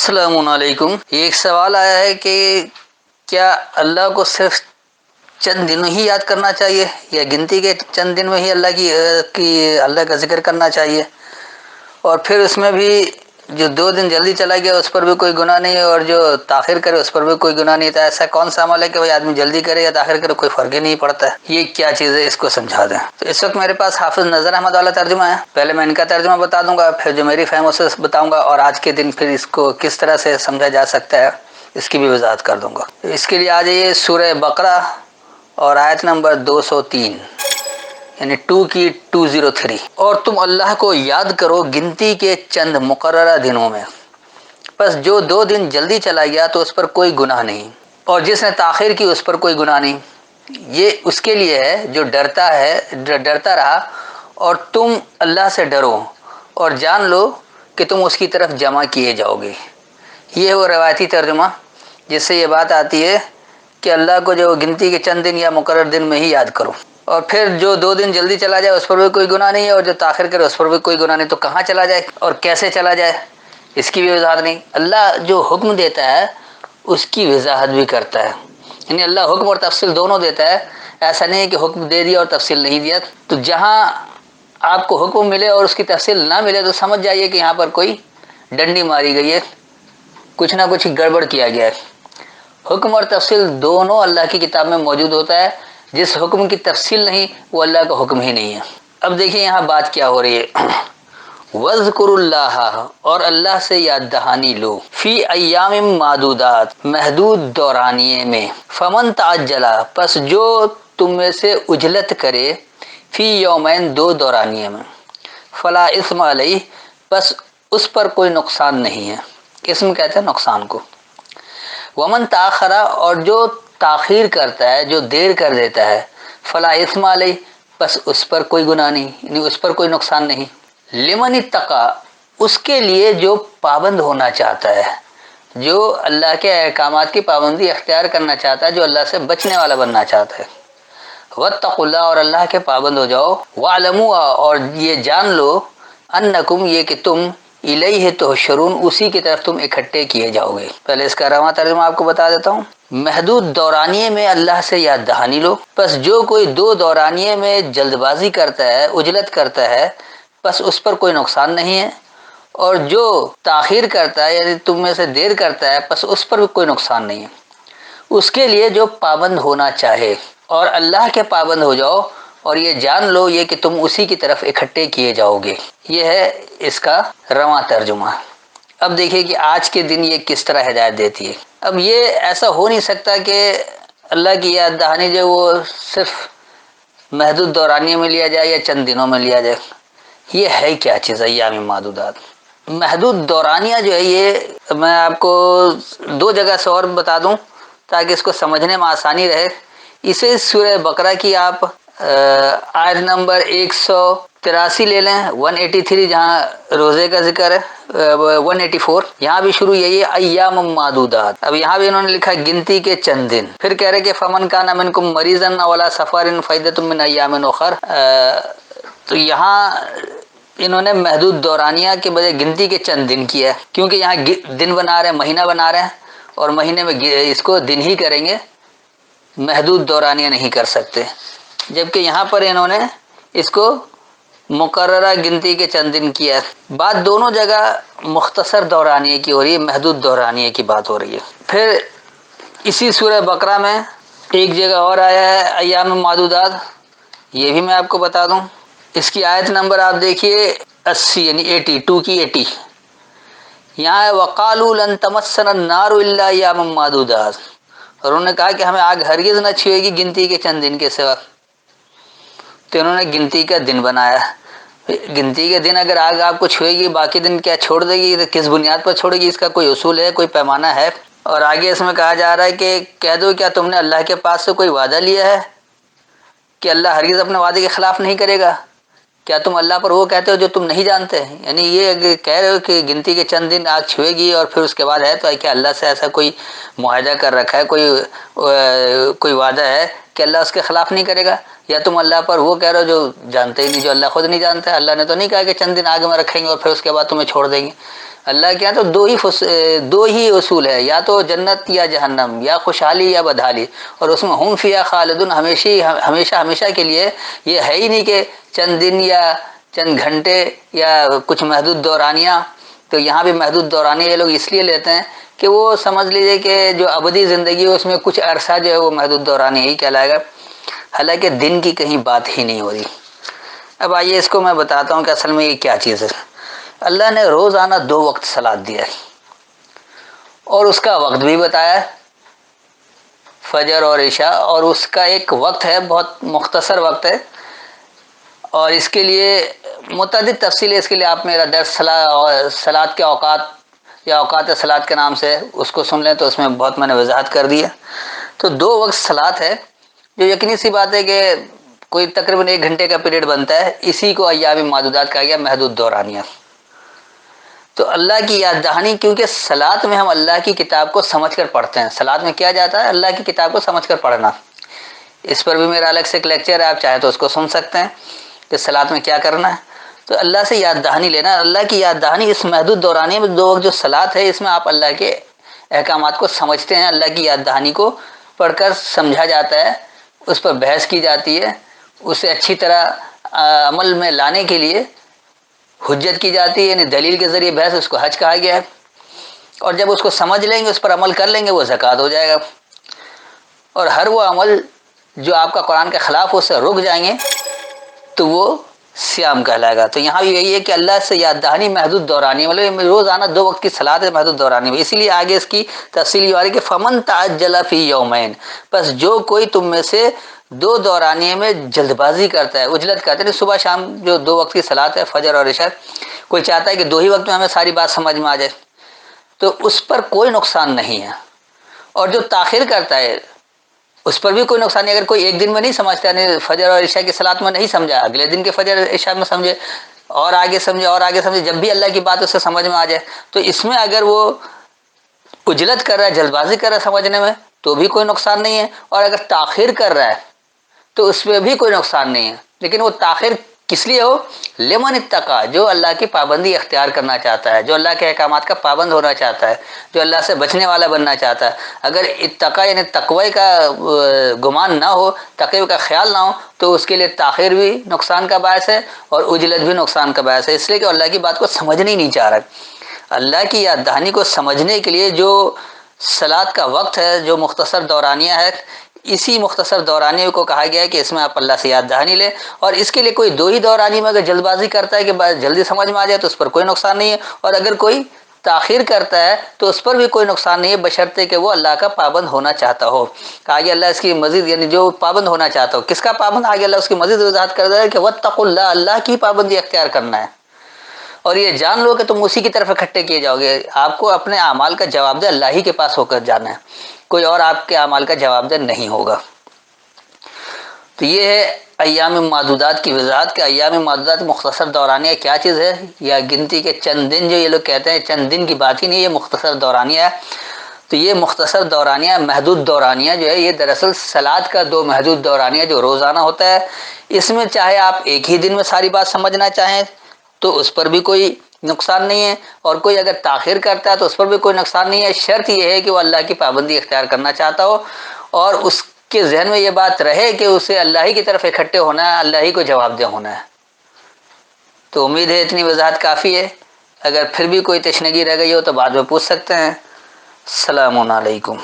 السلام علیکم. ایک سوال آیا ہے کہ کیا اللہ کو صرف چند دنوں ہی یاد کرنا چاہیے یا گنتی کے چند دن میں ہی اللہ کا ذکر کرنا چاہیے، اور پھر اس میں بھی جو 2 دن جلدی چلا گیا اس پر بھی کوئی گناہ نہیں اور جو تاخیر کرے اس پر بھی کوئی گناہ نہیں. تھا ایسا کون سا عمل ہے کہ آدمی جلدی کرے یا تاخیر کرے کوئی فرق ہی نہیں پڑتا ہے؟ یہ کیا چیز ہے، اس کو سمجھا دیں. تو اس وقت میرے پاس حافظ نذر احمد والا ترجمہ ہے. پہلے میں ان کا ترجمہ بتا دوں گا، پھر جو میری فہم اسے بتاؤں گا، اور آج کے دن پھر اس کو کس طرح سے سمجھا جا سکتا ہے اس کی بھی وضاحت کر دوں گا. اس کے لیے آ جائیے سورہ بقرہ اور آیت نمبر 203 یعنی 2 کی 203. اور تم اللہ کو یاد کرو گنتی کے چند مقررہ دنوں میں، بس جو 2 دن جلدی چلا گیا تو اس پر کوئی گناہ نہیں، اور جس نے تاخیر کی اس پر کوئی گناہ نہیں. یہ اس کے لیے ہے جو ڈرتا رہا، اور تم اللہ سے ڈرو اور جان لو کہ تم اس کی طرف جمع کیے جاؤ گے. یہ ہے وہ روایتی ترجمہ جس سے یہ بات آتی ہے کہ اللہ کو جو گنتی کے چند دن یا مقرر دن میں ہی یاد کرو، اور پھر جو 2 دن جلدی چلا جائے اس پر بھی کوئی گناہ نہیں ہے، اور جو تاخیر کرے اس پر بھی کوئی گناہ نہیں. تو کہاں چلا جائے اور کیسے چلا جائے اس کی بھی وضاحت نہیں. اللہ جو حکم دیتا ہے اس کی وضاحت بھی کرتا ہے، یعنی اللہ حکم اور تفصیل دونوں دیتا ہے. ایسا نہیں ہے کہ حکم دے دیا اور تفصیل نہیں دیا. تو جہاں آپ کو حکم ملے اور اس کی تفصیل نہ ملے تو سمجھ جائیے کہ یہاں پر کوئی ڈنڈی ماری گئی ہے، کچھ نہ کچھ گڑبڑ کیا گیا ہے. حکم اور تفصیل دونوں اللہ کی کتاب میں موجود ہوتا ہے. جس حکم کی تفصیل نہیں وہ اللہ کا حکم ہی نہیں ہے. اب دیکھیں یہاں بات کیا ہو رہی ہے. وَاذْكُرُوا اللَّهَ، اور اللہ سے یاد دہانی لو، فی ایام معدودات، محدود دورانیے میں، فمن تعجل، پس جو تم میں سے عجلت کرے، فی یومین، 2 دورانیے میں، فلا اثم علیہ، پس اس پر کوئی نقصان نہیں ہے. اسم کہتے ہیں نقصان کو. ومن تاخر، اور جو تاخیر کرتا ہے، جو دیر کر دیتا ہے، فلا اثم علیہ، پس اس پر کوئی گناہ نہیں، یعنی اس پر کوئی نقصان نہیں. لمن اتقى، اس کے لیے جو پابند ہونا چاہتا ہے، جو اللہ کے احکامات کی پابندی اختیار کرنا چاہتا ہے، جو اللہ سے بچنے والا بننا چاہتا ہے. واتقوا اللہ، اور اللہ کے پابند ہو جاؤ. واعلموا، اور یہ جان لو، انکم، یہ کہ تم، الیہ تحشرون، اسی کی طرف تم اکٹھے کیے جاؤ گے. پہلے اس کا رواں ترجمہ آپ کو بتا دیتا ہوں. محدود دورانیے میں اللہ سے یاد دہانی لو، پس جو کوئی 2 دورانیے میں جلد بازی کرتا ہے، عجلت کرتا ہے، پس اس پر کوئی نقصان نہیں ہے. اور جو تاخیر کرتا ہے یعنی تم میں سے دیر کرتا ہے، پس اس پر بھی کوئی نقصان نہیں ہے. اس کے لیے جو پابند ہونا چاہے، اور اللہ کے پابند ہو جاؤ، اور یہ جان لو یہ کہ تم اسی کی طرف اکٹھے کیے جاؤ گے. یہ ہے اس کا رواں ترجمہ. اب دیکھیے کہ آج کے دن یہ کس طرح ہدایت دیتی ہے. اب یہ ایسا ہو نہیں سکتا کہ اللہ کی یاد دہانی جو وہ صرف محدود دورانیے میں لیا جائے یا چند دنوں میں لیا جائے. یہ ہے کیا چیز ایام معدودات؟ محدود دورانیہ جو ہے، یہ میں آپ کو 2 جگہ سے اور بتا دوں تاکہ اس کو سمجھنے میں آسانی رہے. اسے سورہ بقرہ کی آپ آیت نمبر 183 لے لیں، 183 جہاں روزے کا ذکر ہے، 184 یہاں بھی شروع یہی ہے، ایام معدودات. اب یہاں بھی انہوں نے لکھا گنتی کے چند دن، پھر کہہ رہے کہ فمن کان منکم مریضا ولا سفر فعدۃ من ایام اخر. تو یہاں انہوں نے محدود دورانیہ کے بجائے گنتی کے چند دن کیا ہے، کیونکہ یہاں دن بنا رہے ہیں، مہینہ بنا رہے ہیں، اور مہینے میں اس کو دن ہی کریں گے، محدود دورانیہ نہیں کر سکتے. جبکہ یہاں پر انہوں نے اس کو مقررہ گنتی کے چند دن کیا ہے. بات دونوں جگہ مختصر دورانیے کی ہو رہی ہے، محدود دورانیے کی بات ہو رہی ہے. پھر اسی سورہ بقرہ میں ایک جگہ اور آیا ہے ایام معدودات، یہ بھی میں آپ کو بتا دوں. اس کی آیت نمبر آپ دیکھیے 80 یعنی 82 کی 80. یہاں ہے وَقَالُوا لَن تَمَسَّنَا النَّارُ إِلَّا أَيَّامًا مَّعْدُودَاتٍ، اور انہوں نے کہا کہ ہمیں آگ ہرگز نہ چھوئے گی گنتی کے چند دن کے سوا. تو انہوں نے گنتی کا دن بنایا. گنتی کے دن اگر آگ آپ کو چھوئے گی، باقی دن کیا چھوڑ دے گی؟ تو کس بنیاد پر چھوڑے گی؟ اس کا کوئی اصول ہے، کوئی پیمانہ ہے؟ اور آگے اس میں کہا جا رہا ہے کہ کہہ دو کیا تم نے اللہ کے پاس سے کوئی وعدہ لیا ہے کہ اللہ ہرگز اپنے وعدے کے خلاف نہیں کرے گا؟ کیا تم اللہ پر وہ کہتے ہو جو تم نہیں جانتے؟ یعنی یہ کہہ رہے ہو کہ گنتی کے چند دن آگ چھوئے گی اور پھر اس کے بعد ہے، تو کیا اللہ سے ایسا کوئی معاہدہ کر رکھا ہے، کوئی وعدہ ہے کہ اللہ اس کے خلاف نہیں کرے گا؟ یا تم اللہ پر وہ کہہ رہے ہو جو جانتے ہی نہیں، جو اللہ خود نہیں جانتا ہے؟ اللہ نے تو نہیں کہا کہ چند دن آگ میں رکھیں گے اور پھر اس کے بعد تمہیں چھوڑ دیں گے. اللہ کے یہاں تو دو ہی اصول ہے، یا تو جنت یا جہنم، یا خوشحالی یا بدحالی، اور اس میں ہم فیہا خالدون، ہمیشہ ہمیشہ کے لیے۔ یہ ہے ہی نہیں کہ چند دن یا چند گھنٹے یا کچھ محدود دورانیہ۔ تو یہاں بھی محدود دورانیہ یہ لوگ اس لیے لیتے ہیں کہ وہ سمجھ لیجئے کہ جو ابدی زندگی ہے اس میں کچھ عرصہ جو ہے وہ محدود دورانیہ ہی کہلائے گا، حالانکہ دن کی کہیں بات ہی نہیں ہو رہی۔ اب آئیے اس کو میں بتاتا ہوں کہ اصل میں یہ کیا چیز ہے۔ اللہ نے روزانہ 2 وقت صلاۃ دیا ہے، اور اس کا وقت بھی بتایا ہے، فجر اور عشاء، اور اس کا ایک وقت ہے بہت مختصر وقت ہے، اور اس کے لیے متعدد تفصیلیں، اس کے لیے آپ میرا درس صلاۃ کے اوقات یا اوقات صلاۃ کے نام سے اس کو سن لیں، تو اس میں بہت میں نے وضاحت کر دی ہے۔ تو 2 وقت صلاۃ ہے، جو یقینی سی بات ہے کہ کوئی تقریباً 1 گھنٹے کا پیریڈ بنتا ہے، اسی کو ایام معدودات کہا گیا، محدود دورانیہ۔ تو اللہ کی یاد دہانی، کیونکہ صلاۃ میں ہم اللہ کی کتاب کو سمجھ کر پڑھتے ہیں، صلاۃ میں کیا جاتا ہے اللہ کی کتاب کو سمجھ کر پڑھنا۔ اس پر بھی میرا الگ سے ایک لیکچر ہے، آپ چاہیں تو اس کو سن سکتے ہیں کہ صلاۃ میں کیا کرنا ہے۔ تو اللہ سے یاد دہانی لینا، اللہ کی یاد دہانی اس محدود دورانیہ میں 2 وقت جو صلاۃ ہے، اس میں آپ اللہ کے احکامات کو سمجھتے ہیں، اللہ کی یاد دہانی کو پڑھ کر سمجھا جاتا ہے، اس پر بحث کی جاتی ہے، اسے اچھی طرح عمل میں لانے کے لیے حجت کی جاتی ہے، یعنی دلیل کے ذریعے بحث، اس کو حج کہا گیا ہے۔ اور جب اس کو سمجھ لیں گے، اس پر عمل کر لیں گے، وہ زکوٰۃ ہو جائے گا۔ اور ہر وہ عمل جو آپ کا قرآن کے خلاف ہو، اس سے رک جائیں گے، تو وہ صیام کہلائے گا۔ تو یہاں بھی یہی ہے کہ اللہ سے یاد دہانی محدود دورانی، مطلب روزانہ 2 وقت کی صلاۃ ہے محدود دورانی میں، اسی لیے آگے اس کی تفصیل یہ آ رہی ہے کہ فمن تعجل فی یومین، بس جو کوئی تم میں سے 2 دورانیے میں جلد بازی کرتا ہے، عجلت کرتا ہے، صبح شام جو 2 وقت کی صلاۃ ہے، فجر اور عشاء، کوئی چاہتا ہے کہ 2 ہی وقت میں ہمیں ساری بات سمجھ میں آ جائے، تو اس پر کوئی نقصان نہیں ہے۔ اور جو تاخیر کرتا ہے اس پر بھی کوئی نقصان نہیں، اگر کوئی ایک دن میں نہیں سمجھتا، یعنی فجر اور عشاء کی صلاۃ میں نہیں سمجھا، اگلے دن کے فجر عشاء میں سمجھے، اور آگے سمجھے اور آگے سمجھے، جب بھی اللہ کی بات اس سے سمجھ میں آ جائے، تو اس میں اگر وہ عجلت کر رہا ہے، جلد بازی کر رہا ہے سمجھنے میں، تو بھی کوئی نقصان نہیں ہے، اور اگر تاخیر کر رہا ہے تو اس میں بھی کوئی نقصان نہیں ہے، لیکن وہ تاخیر کس لیے ہو؟ لمن اتقا، جو اللہ کی پابندی اختیار کرنا چاہتا ہے، جو اللہ کے احکامات کا پابند ہونا چاہتا ہے، جو اللہ سے بچنے والا بننا چاہتا ہے۔ اگر اتقا یعنی تقوی کا گمان نہ ہو، تقوی کا خیال نہ ہو، تو اس کے لیے تاخیر بھی نقصان کا باعث ہے، اور عجلت بھی نقصان کا باعث ہے، اس لیے کہ اللہ کی بات کو سمجھنے ہی نہیں چاہ رہا۔ اللہ کی یاد دہانی کو سمجھنے کے لیے جو صلاۃ کا وقت ہے، جو مختصر دورانیہ ہے، اسی مختصر دورانیے کو کہا گیا ہے کہ اس میں آپ اللہ سے یاد دہانی لیں، اور اس کے لیے کوئی 2 ہی دورانی میں اگر جلد بازی کرتا ہے کہ جلدی سمجھ میں آ جائے، تو اس پر کوئی نقصان نہیں ہے، اور اگر کوئی تاخیر کرتا ہے تو اس پر بھی کوئی نقصان نہیں ہے، بشرطے کہ وہ اللہ کا پابند ہونا چاہتا ہو۔ آگے اللہ اس کی مزید، یعنی جو پابند ہونا چاہتا ہو، کس کا پابند، آگے اللہ اس کی مزید وضاحت کر رہا ہے کہ واتقوا اللہ، اللہ کی پابندی اختیار کرنا ہے، اور یہ جان لو کہ تم اسی کی طرف اکٹھے کیے جاؤ گے۔ آپ کو اپنے اعمال کا جواب دہ اللہ ہی کے پاس ہو کر جانا ہے، کوئی اور آپ کے اعمال کا جواب دہ نہیں ہوگا۔ تو یہ ہے ایام معدودات کی وضاحت، کہ ایام معدودات مختصر دورانیہ کیا چیز ہے، یا گنتی کے چند دن، جو یہ لوگ کہتے ہیں چند دن کی بات ہی نہیں، یہ مختصر دورانیہ ہے۔ تو یہ مختصر دورانیہ، محدود دورانیہ جو ہے، یہ دراصل صلاۃ کا 2 محدود دورانیہ جو روزانہ ہوتا ہے، اس میں چاہے آپ ایک ہی دن میں ساری بات سمجھنا چاہیں تو اس پر بھی کوئی نقصان نہیں ہے، اور کوئی اگر تاخیر کرتا ہے تو اس پر بھی کوئی نقصان نہیں ہے، شرط یہ ہے کہ وہ اللہ کی پابندی اختیار کرنا چاہتا ہو، اور اس کے ذہن میں یہ بات رہے کہ اسے اللہ ہی کی طرف اکٹھے ہونا ہے، اللہ ہی کو جواب دہ ہونا ہے۔ تو امید ہے اتنی وضاحت کافی ہے، اگر پھر بھی کوئی تشنگی رہ گئی ہو تو بعد میں پوچھ سکتے ہیں۔ السلام علیکم۔